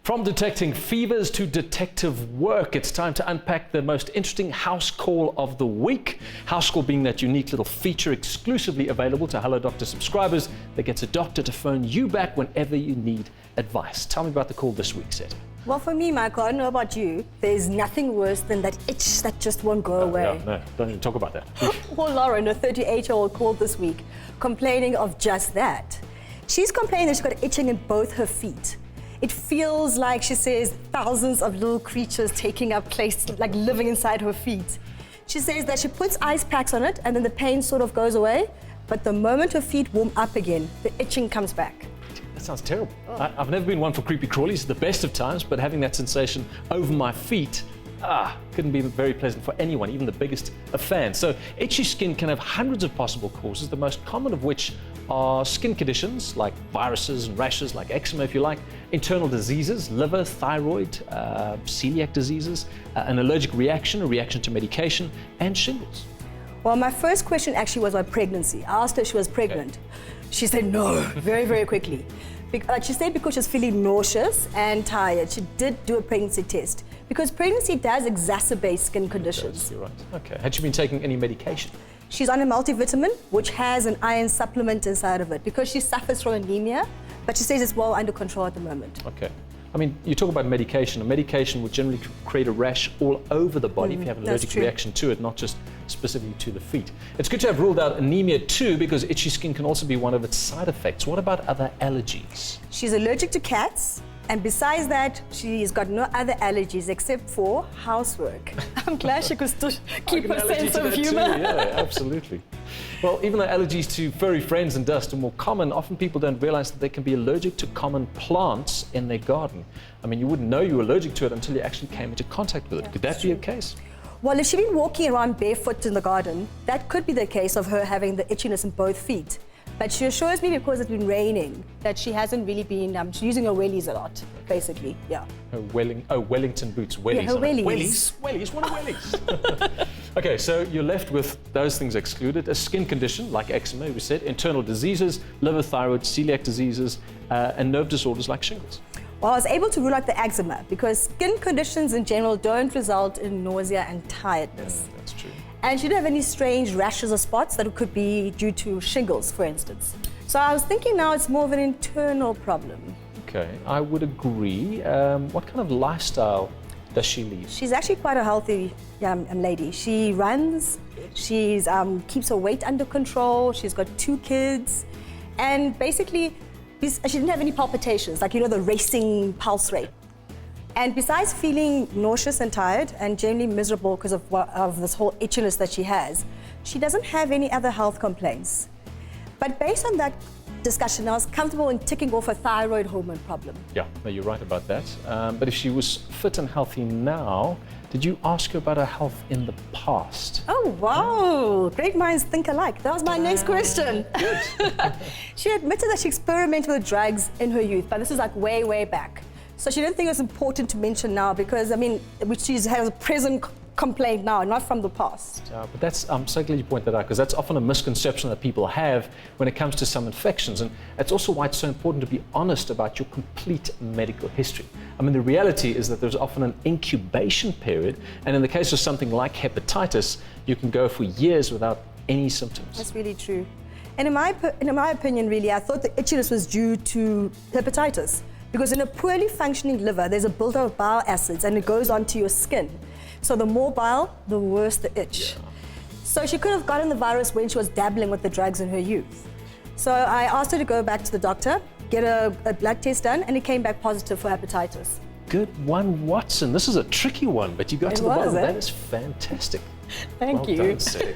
From detecting fevers to detective work, it's time to unpack the most interesting house call of the week. House call being that unique little feature exclusively available to Hello Doctor subscribers that gets a doctor to phone you back whenever you need advice. Tell me about the call this week, Seth. Well, for me, Michael, I don't know about you, there's nothing worse than that itch that just won't go away. No, don't even talk about that. Poor Lauren, a 38-year-old, called this week complaining of just that. She's complaining that she's got itching in both her feet. It feels like, she says, thousands of little creatures taking up place, like living inside her feet. She says that she puts ice packs on it and then the pain sort of goes away, but the moment her feet warm up again, the itching comes back. That sounds terrible. I've never been one for creepy crawlies at the best of times, but having that sensation over my feet, couldn't be very pleasant for anyone, even the biggest of fans. So itchy skin can have hundreds of possible causes, the most common of which are skin conditions like viruses and rashes, like eczema if you like, internal diseases, liver, thyroid, celiac diseases, an allergic reaction, a reaction to medication, and shingles. Well, my first question actually was about pregnancy. I asked her if she was pregnant. Okay. She said no, very, very quickly. She said because she's feeling nauseous and tired, she did do a pregnancy test. Because pregnancy does exacerbate skin conditions. You're right. Okay. Had she been taking any medication? She's on a multivitamin, which has an iron supplement inside of it, because she suffers from anemia, but she says it's well under control at the moment. Okay. I mean, you talk about medication. A medication would generally create a rash all over the body if you have an allergic reaction to it, not just specifically to the feet. It's good to have ruled out anemia too, because itchy skin can also be one of its side effects. What about other allergies? She's allergic to cats. And besides that, she's got no other allergies except for housework. I'm glad she could still keep her sense of humor. Too. Yeah, absolutely. Well, even though allergies to furry friends and dust are more common, often people don't realize that they can be allergic to common plants in their garden. I mean, you wouldn't know you were allergic to it until you actually came into contact with it. Could that be a case? Well, if she'd been walking around barefoot in the garden, that could be the case of her having the itchiness in both feet. But she assures me, because it's been raining, that she hasn't really been she's using her wellies a lot, basically, yeah. Her Wellington boots, wellies. Yeah, her wellies. Wellies, what are wellies? Okay, so you're left with those things excluded. A skin condition, like eczema, we said, internal diseases, liver, thyroid, celiac diseases, and nerve disorders like shingles. Well, I was able to rule out the eczema, because skin conditions in general don't result in nausea and tiredness. That's true. And she didn't have any strange rashes or spots that could be due to shingles, for instance. So I was thinking now it's more of an internal problem. Okay, I would agree. What kind of lifestyle does she lead? She's actually quite a healthy young lady. She runs, she keeps her weight under control, she's got 2 kids, and basically she didn't have any palpitations, like, you know, the racing pulse rate. And besides feeling nauseous and tired and generally miserable because of this whole itchiness that she has, she doesn't have any other health complaints. But based on that discussion, I was comfortable in ticking off a thyroid hormone problem. Yeah, no, you're right about that. But if she was fit and healthy now, did you ask her about her health in the past? Oh, wow. Great minds think alike. That was my next question. Good. She admitted that she experimented with drugs in her youth, but this is like way, way back. So she didn't think it was important to mention now because, I mean, she has a present complaint now, not from the past. But that's, I'm so glad you pointed that out, because that's often a misconception that people have when it comes to some infections. And that's also why it's so important to be honest about your complete medical history. I mean, the reality is that there's often an incubation period. And in the case of something like hepatitis, you can go for years without any symptoms. That's really true. And in my opinion, really, I thought the itchiness was due to hepatitis. Because in a poorly functioning liver, there's a buildup of bile acids and it goes onto your skin. So the more bile, the worse the itch. Yeah. So she could have gotten the virus when she was dabbling with the drugs in her youth. So I asked her to go back to the doctor, get a blood test done, and it came back positive for hepatitis. Good one, Watson. This is a tricky one, but you got to the bottom. That is fantastic. Thank you. Well done, Sarah.